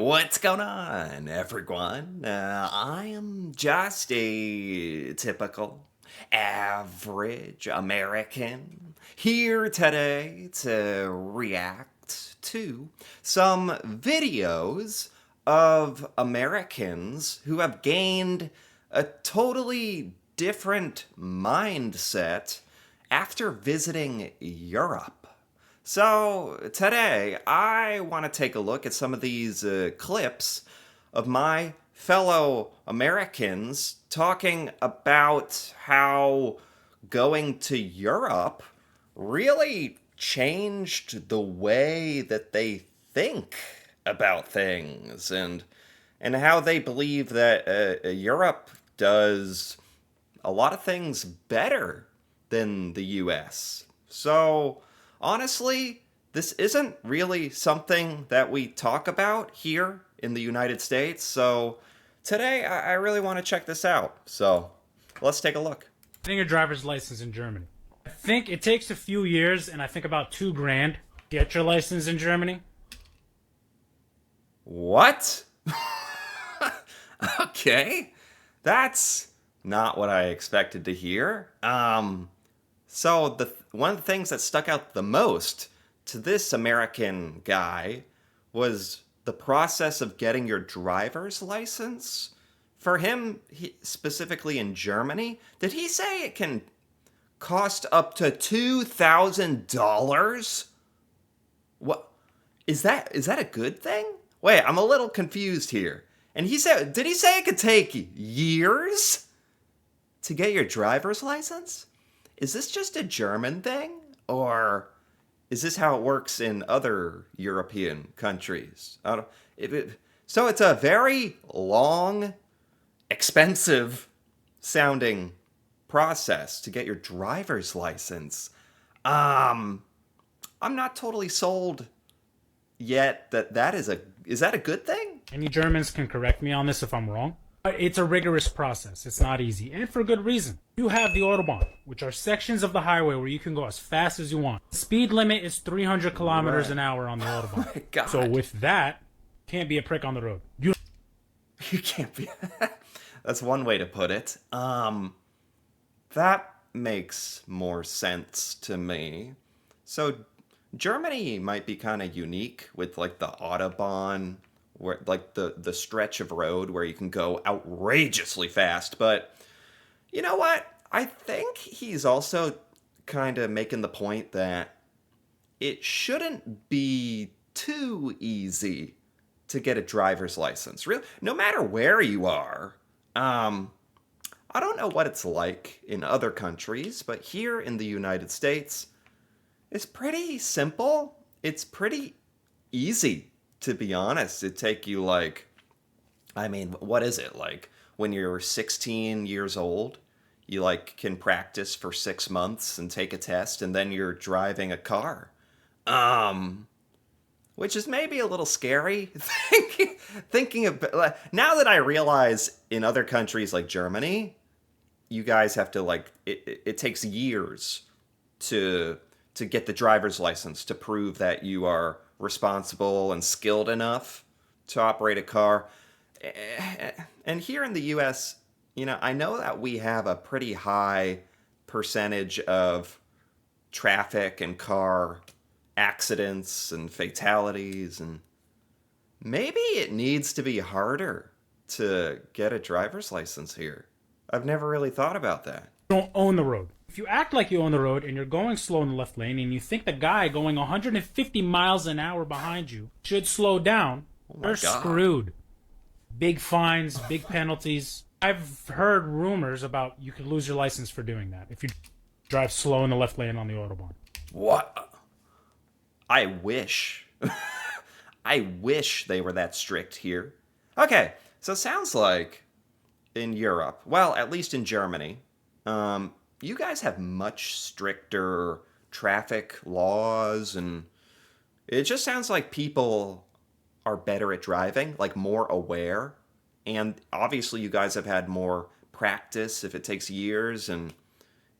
What's going on, everyone? I am just a typical, average American here today to react to some videos of Americans who have gained a totally different mindset after visiting Europe. So, today I want to take a look at some of these clips of my fellow Americans talking about how going to Europe really changed the way that they think about things and how they believe that Europe does a lot of things better than the US. So, honestly, this isn't really something that we talk about here in the United States. So, today I really want to check this out. So, let's take a look. Getting a driver's license in Germany. I think it takes a few years, and I think about $2,000 to get your license in Germany. What? Okay. That's not what I expected to hear. So one of the things that stuck out the most to this American guy was the process of getting your driver's license. For him, specifically in Germany, did he say it can cost up to $2,000? What is that? Is that a good thing? Wait, I'm a little confused here. And did he say it could take years to get your driver's license? Is this just a German thing? Or is this how it works in other European countries? I don't, so it's a very long, expensive sounding process to get your driver's license. I'm not totally sold yet that is that a good thing? Any Germans can correct me on this if I'm wrong. But it's a rigorous process. It's not easy, and for good reason. You have the Autobahn, which are sections of the highway where you can go as fast as you want. The speed limit is 300 kilometers an hour on the Autobahn. Oh my God. So with that, can't be a prick on the road. You can't be. That's one way to put it. That makes more sense to me. So Germany might be kind of unique with like the Autobahn, where like the stretch of road where you can go outrageously fast. But you know what? I think he's also kind of making the point that it shouldn't be too easy to get a driver's license. Really, no matter where you are. I don't know what it's like in other countries, but here in the United States, it's pretty simple. It's pretty easy, to be honest. It'd take you like, I mean, what is it? Like when you're 16 years old, you like can practice for 6 months and take a test, and then you're driving a car. Which is maybe a little scary. Thinking of now that I realize in other countries like Germany, you guys have to like it takes years to get the driver's license to prove that you are responsible and skilled enough to operate a car. And here in the US, I know that we have a pretty high percentage of traffic and car accidents and fatalities, and maybe it needs to be harder to get a driver's license here. I've never really thought about that. Don't own the road. If you act like you own the road and you're going slow in the left lane and you think the guy going 150 miles an hour behind you should slow down, you're screwed. Big fines, big penalties. I've heard rumors about you could lose your license for doing that if you drive slow in the left lane on the Autobahn. What? I wish. I wish they were that strict here. Okay, so it sounds like in Europe, well, at least in Germany, you guys have much stricter traffic laws, and it just sounds like people are better at driving, like more aware. And obviously you guys have had more practice if it takes years, and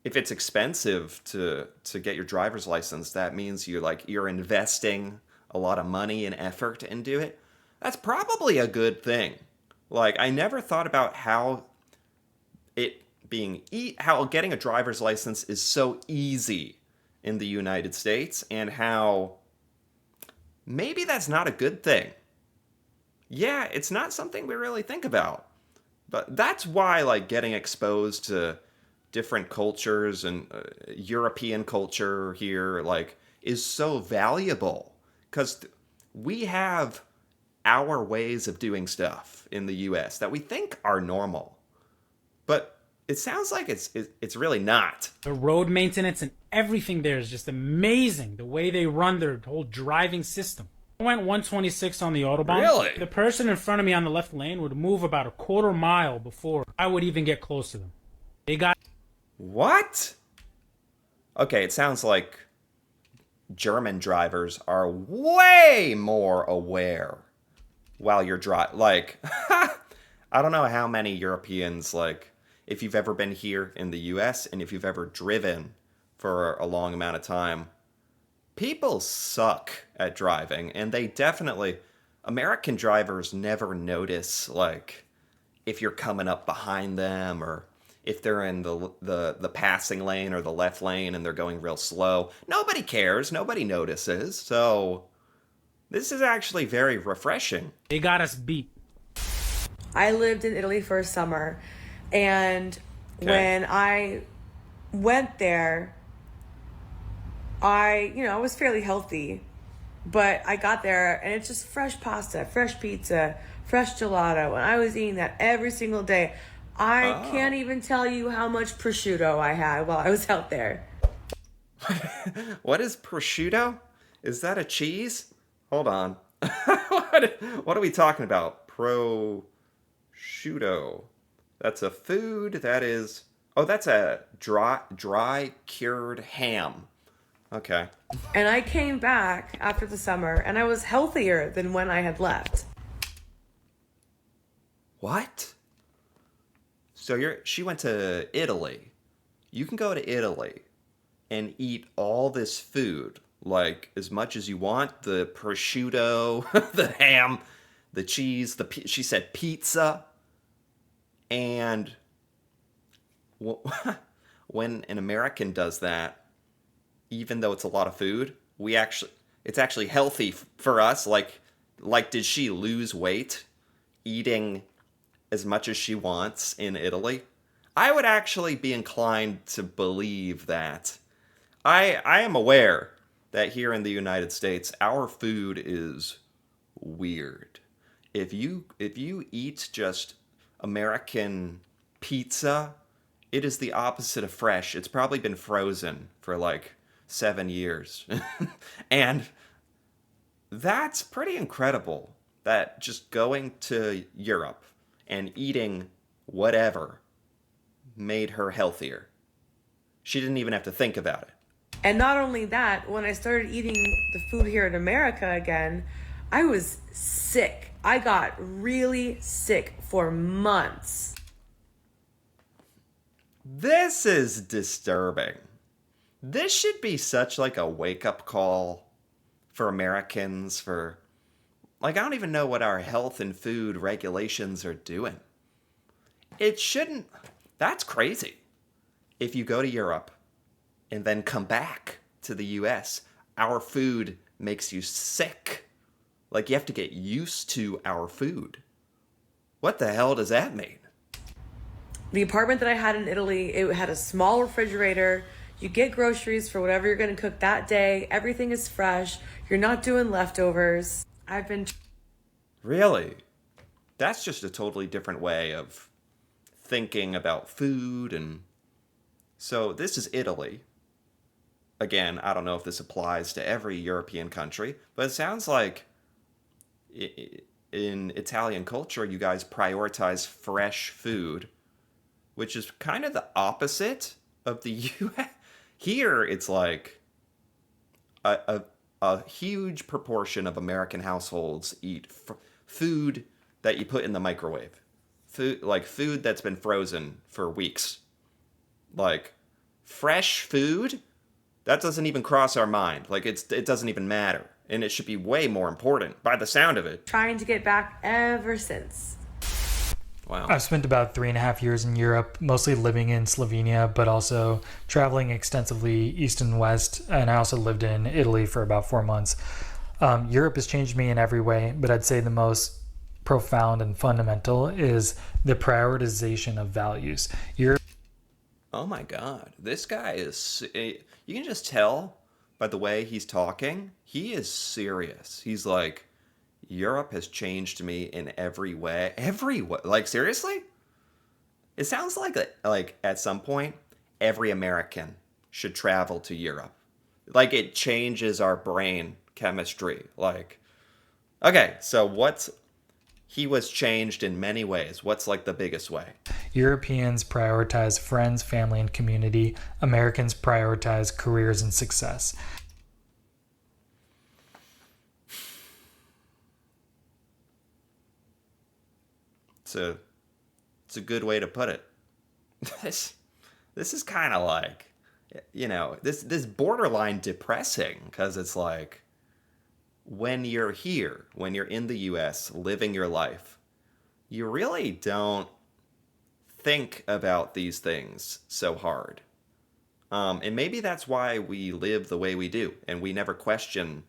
if it's expensive to get your driver's license, that means you're investing a lot of money and effort into it. That's probably a good thing. Like, I never thought about how it how getting a driver's license is so easy in the United States, and how maybe that's not a good thing. Yeah, it's not something we really think about. But that's why, like, getting exposed to different cultures and European culture here, like, is so valuable. Because we have our ways of doing stuff in the US that we think are normal. But it sounds like it's really not. The road maintenance and everything there is just amazing. The way they run their whole driving system. I went 126 on the Autobahn. Really? The person in front of me on the left lane would move about a quarter mile before I would even get close to them. They got... What? Okay, it sounds like German drivers are way more aware while you're driving. Like, I don't know how many Europeans, like, if you've ever been here in the US and if you've ever driven for a long amount of time, people suck at driving, and they definitely, American drivers never notice, like, if you're coming up behind them, or if they're in the passing lane or the left lane and they're going real slow. Nobody cares. Nobody notices. So this is actually very refreshing. They got us beat. I lived in Italy for a summer, and Okay. when I went there, I was fairly healthy, but I got there and it's just fresh pasta, fresh pizza, fresh gelato, and I was eating that every single day. I can't even tell you how much prosciutto I had while I was out there. What is prosciutto? Is that a cheese? Hold on. What are we talking about? Prosciutto. That's a food that is... Oh, that's a dry cured ham. Okay. And I came back after the summer and I was healthier than when I had left. What? So she went to Italy. You can go to Italy and eat all this food, like as much as you want. The prosciutto, the ham, the cheese, she said pizza. And when an American does that, even though it's a lot of food, it's actually healthy for us. Like, did she lose weight eating as much as she wants in Italy? I would actually be inclined to believe that. I am aware that here in the United States, our food is weird. If you eat just American pizza, it is the opposite of fresh. It's probably been frozen for like 7 years. And that's pretty incredible, that just going to Europe and eating whatever made her healthier. She didn't even have to think about it. And not only that, when I started eating the food here in America again, I was sick. I got really sick for months. This is disturbing. This should be such like a wake-up call for Americans, for like, I don't even know what our health and food regulations are doing. It shouldn't. That's crazy. If you go to Europe and then come back to the US, our food makes you sick. Like, you have to get used to our food. What the hell does that mean? The apartment that I had in Italy, it had a small refrigerator. You get groceries for whatever you're going to cook that day. Everything is fresh. You're not doing leftovers. I've been... Really? That's just a totally different way of thinking about food. And so this is Italy. Again, I don't know if this applies to every European country, but it sounds like in Italian culture, you guys prioritize fresh food, which is kind of the opposite of the U.S. Here, it's like a huge proportion of American households eat food that you put in the microwave. Food that's been frozen for weeks. Like, fresh food, that doesn't even cross our mind. Like, it doesn't even matter And it should be way more important by the sound of it. Trying to get back ever since. Wow. I've spent about 3.5 years in Europe, mostly living in Slovenia, but also traveling extensively east and west. And I also lived in Italy for about 4 months. Europe has changed me in every way, but I'd say the most profound and fundamental is the prioritization of values. Europe. Oh my God. This guy is. You can just tell by the way he's talking. He is serious. He's like, Europe has changed me in every way. Every way. Like, seriously? It sounds like at some point, every American should travel to Europe. Like, it changes our brain chemistry. Like, okay, so he was changed in many ways. What's like the biggest way? Europeans prioritize friends, family, and community. Americans prioritize careers and success. It's a good way to put it. This is kind of like, this borderline depressing, because it's like, when you're here, when you're in the US living your life, you really don't think about these things so hard. And maybe that's why we live the way we do, and we never question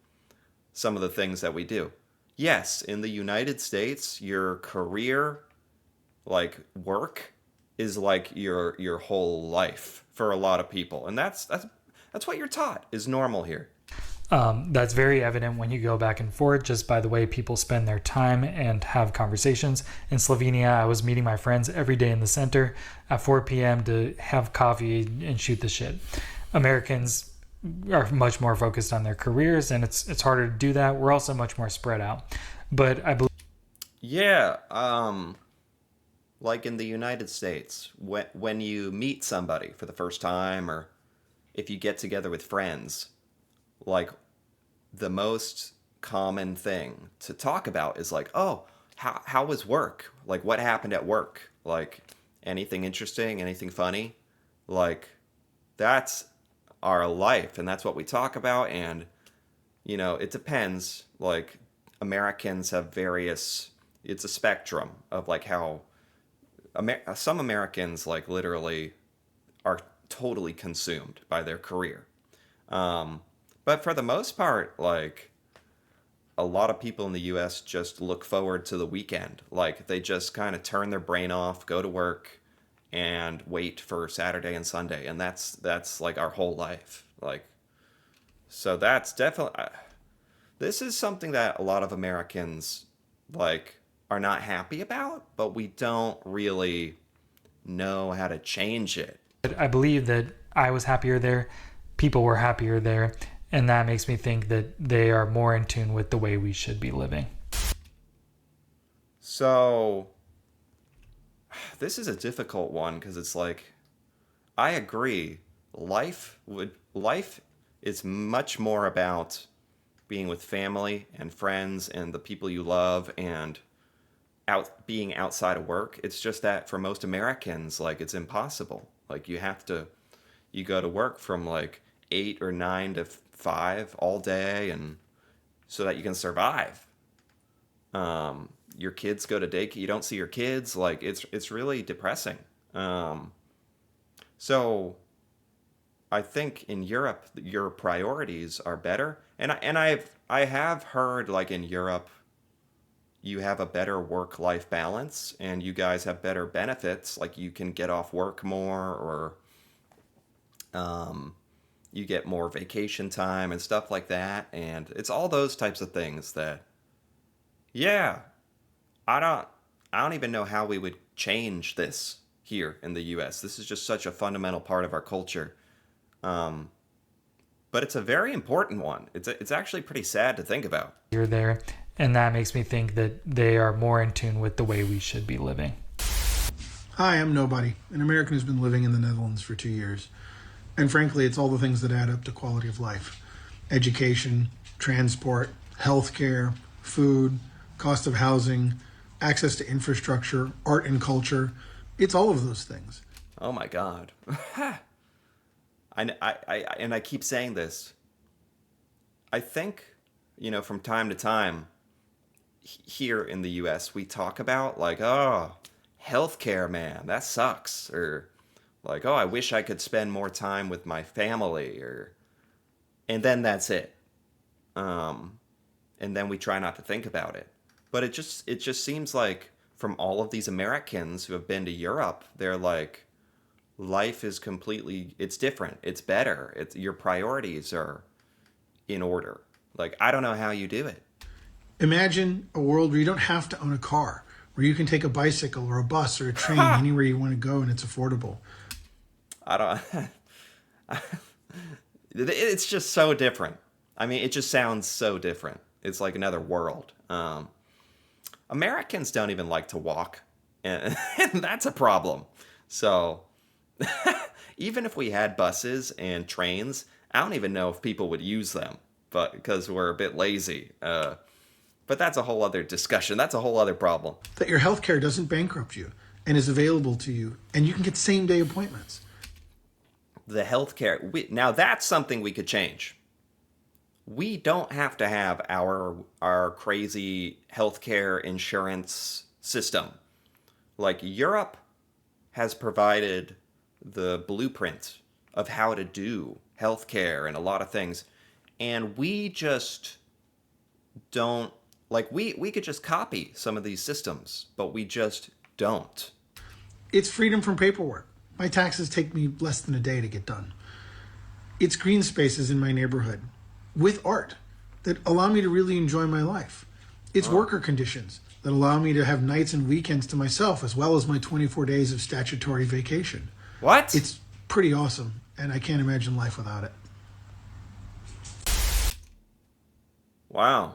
some of the things that we do. Yes, in the United States, your career, like work, is like your whole life for a lot of people, and that's what you're taught is normal here. That's very evident when you go back and forth just by the way people spend their time and have conversations. In Slovenia, I was meeting my friends every day in the center at 4 p.m. to have coffee and shoot the shit. Americans are much more focused on their careers, and it's harder to do that. We're also much more spread out. But I believe... Yeah, like in the United States, when you meet somebody for the first time, or if you get together with friends, like, the most common thing to talk about is like, oh, how was work? Like, what happened at work? Like, anything interesting, anything funny? Like, that's our life, and that's what we talk about. And, it depends. Like, Americans have it's a spectrum of like how some Americans, like, literally are totally consumed by their career. But for the most part, like, a lot of people in the US just look forward to the weekend. Like, they just kind of turn their brain off, go to work, and wait for Saturday and Sunday. And that's like our whole life. Like, so that's definitely, this is something that a lot of Americans, like, are not happy about, but we don't really know how to change it. I believe that I was happier there, people were happier there, and that makes me think that they are more in tune with the way we should be living. So, this is a difficult one, because it's like, I agree. Life is much more about being with family and friends and the people you love, and being outside of work. It's just that for most Americans, like, it's impossible. Like, you go to work from like 8 or 9 to 5 all day, and so that you can survive. Your kids go to daycare. You don't see your kids. Like, it's really depressing. So I think in Europe your priorities are better, and I have heard, like, in Europe you have a better work-life balance, and you guys have better benefits. Like, you can get off work more, or you get more vacation time and stuff like that. And it's all those types of things that, yeah, I don't even know how we would change this here in the US. This is just such a fundamental part of our culture. But it's a very important one. It's actually pretty sad to think about. You're there, and that makes me think that they are more in tune with the way we should be living. Hi, I'm Nobody, an American who's been living in the Netherlands for 2 years. And frankly, it's all the things that add up to quality of life. Education, transport, healthcare, food, cost of housing, access to infrastructure, art and culture. It's all of those things. Oh my God. And I keep saying this. I think from time to time here in the US, we talk about like, oh, healthcare, man, that sucks. Or like, oh, I wish I could spend more time with my family. And then that's it. And then we try not to think about it. But it just seems like from all of these Americans who have been to Europe, they're like, life is it's different. It's better. Your priorities are in order. Like, I don't know how you do it. Imagine a world where you don't have to own a car, where you can take a bicycle or a bus or a train anywhere you want to go and it's affordable. I don't. It's just so different. I mean, it just sounds so different. It's like another world. Americans don't even like to walk, and that's a problem. So, even if we had buses and trains, I don't even know if people would use them, but because we're a bit lazy. But that's a whole other discussion. That's a whole other problem. That your healthcare doesn't bankrupt you and is available to you, and you can get same-day appointments. The healthcare, now that's something we could change. We don't have to have our crazy healthcare insurance system. Like, Europe has provided the blueprint of how to do healthcare and a lot of things, and we just don't, like, we could just copy some of these systems, but we just don't. It's freedom from paperwork. My taxes take me less than a day to get done. It's green spaces in my neighborhood with art that allow me to really enjoy my life. It's worker conditions that allow me to have nights and weekends to myself as well as my 24 days of statutory vacation. What? It's pretty awesome, and I can't imagine life without it. Wow.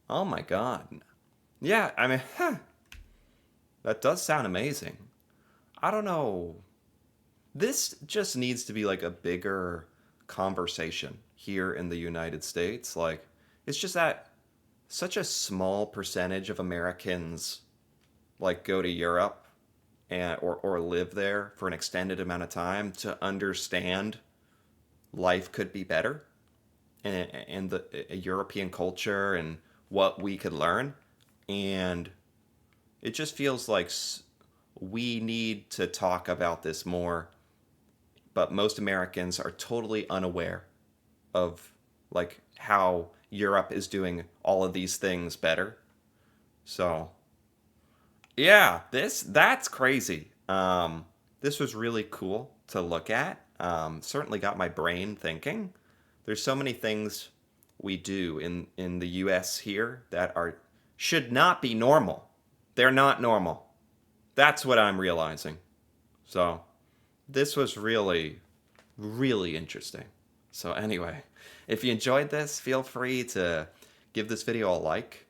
Oh my God. Yeah, I mean, that does sound amazing. I don't know. This just needs to be like a bigger conversation here in the United States. Like, it's just that such a small percentage of Americans like go to Europe or live there for an extended amount of time to understand life could be better and the European culture and what we could learn. And it just feels like we need to talk about this more, but most Americans are totally unaware of like how Europe is doing all of these things better. So yeah, that's crazy. This was really cool to look at. Certainly got my brain thinking. There's so many things we do in the US here that should not be normal. They're not normal. That's what I'm realizing. So this was really, really interesting. So anyway, if you enjoyed this, feel free to give this video a like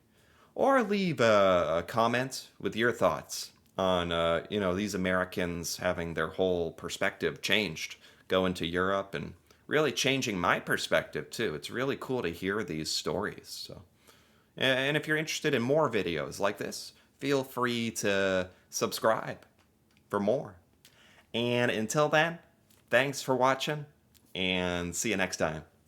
or leave a comment with your thoughts on, these Americans having their whole perspective changed, going to Europe and really changing my perspective too. It's really cool to hear these stories. So, and if you're interested in more videos like this, feel free to subscribe for more. And until then, thanks for watching and see you next time.